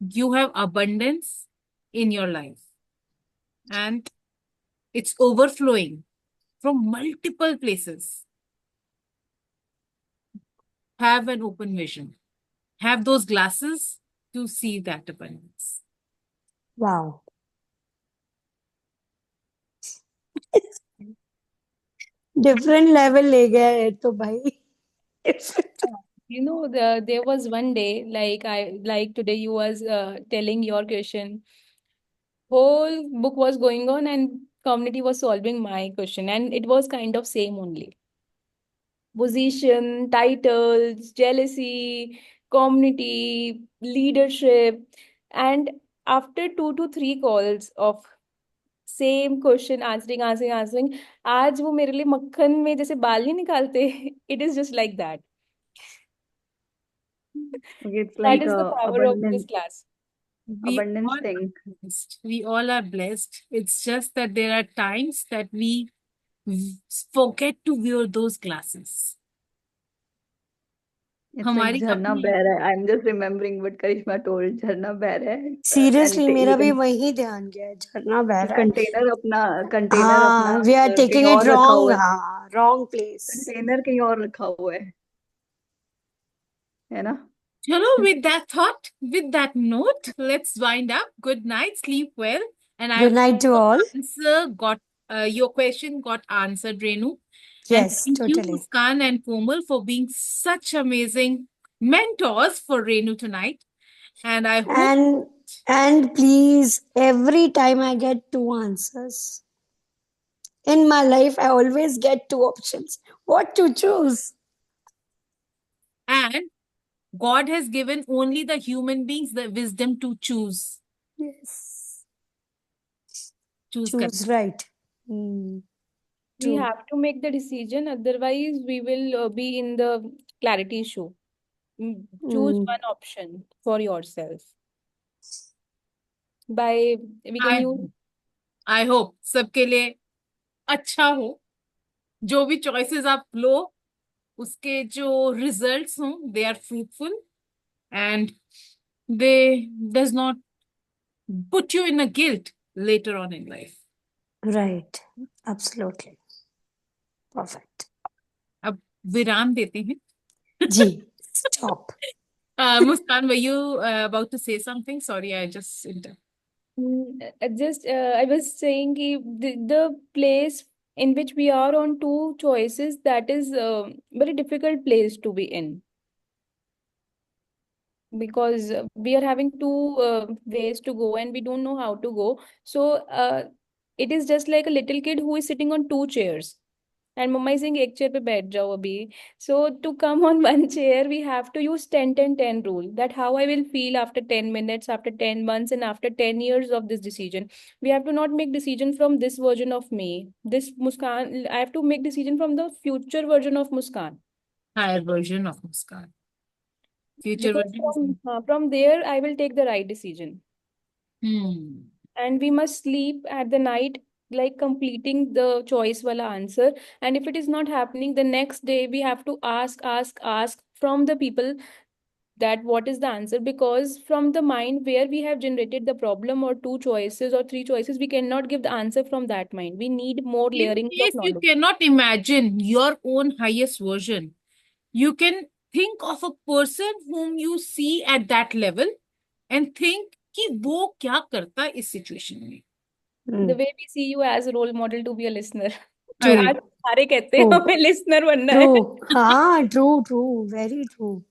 You have abundance in your life and it's overflowing from multiple places. Have an open vision. Have those glasses to see that abundance. Wow. Different level ले गया है तो भाई. You know, there was one day, like today you was telling your question. Whole book was going on and community was solving my question, and it was kind of same only. Position, titles, jealousy, community, leadership, and after 2 to 3 calls of same question answering answering answering आज वो मेरे लिए मक्खन में जैसे बाल नहीं निकालते it is just like that Okay, it's that like is the power of this class We abundance all thing. are blessed. We all are blessed. It's just that there are times that we forget to wear those glasses. It's like हमारी Jharna अपनी bear hai. I'm just remembering what Karishma told. Jharna bear hai. Seriously, And मेरा भी even वही ध्यान गया है. झरना बह रहा है. कंटेनर अपना हाँ, we are कहीं taking it और रखा wrong. हुआ है. हाँ, wrong place. कंटेनर कहीं और रखा हुआ है ना? Chalo, with that thought, with that note, let's wind up. Good night, sleep well. And I Good night to all. your question got answered, Renu. And Yes, thank you, totally. Muskan and Komal, for being such amazing mentors for Renu tonight. And I hope And please, every time I get two answers. In my life, I always get two options. What to choose? and God has given only the human beings the wisdom to choose. Yes. Choose correct. Choose right. Hmm. we True. have to make the decision otherwise we will be in the clarity issue. Choose Hmm. one option for yourself by we can I use I hope सबके लिए अच्छा हो. जो भी choices आप लो उसके जो results हों, they are fruitful and they does not put you in a guilt later on in life. Right. Absolutely. Perfect. अब विराम देते हैं. जी, stop. Muskan, were you about to say something? Sorry, I just I was saying कि the place in which we are on two choices, that is a very difficult place to be in, because we are having two ways to go and we don't know how to go. So it is just like a little kid who is sitting on two chairs. And mamma is saying एक chair पे बैठ जाओ अभी. So to come on one chair, we have to use 10-10-10 rule. That how I will feel after 10 minutes, after 10 months, and after 10 years of this decision. We have to not make decision from this version of me. This Muskan, I have to make decision from the future version of Muskan. higher version of Muskan. Future Because version. from there, I will take the right decision. Hmm. And we must sleep at the night, like completing the choice wala answer. And if it is not happening, the next day we have to ask from the people that what is the answer, because from the mind where we have generated the problem, or two choices or three choices, we cannot give the answer from that mind. We need more In layering case of you knowledge. cannot imagine your own highest version, you can think of a person whom you see at that level and think कि वो क्या करता इस situation में. The way we see you as a role model to be a listener. True. आज सारे कहते हैं True. हमें listener बनना है. True. हाँ, true. Very true.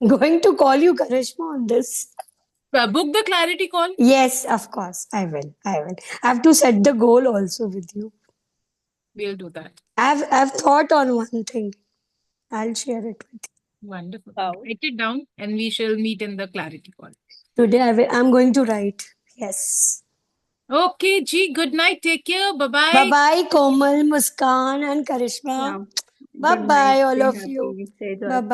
Going to call you Karishma on this. Book the clarity call. Yes, of course. I will. I have to set the goal also with you. We'll do that. I've thought on one thing. I'll share it with you. Wonderful. Wow. Write it down and we shall meet in the clarity call. Today I'm going to write. Yes. Okay, Ji. Good night. Take care. Bye-bye. Bye-bye, Komal, Muskan, and Karishma. Yeah. Good Bye-bye, night. all Stay of happy. you. Stay Bye-bye. joyful.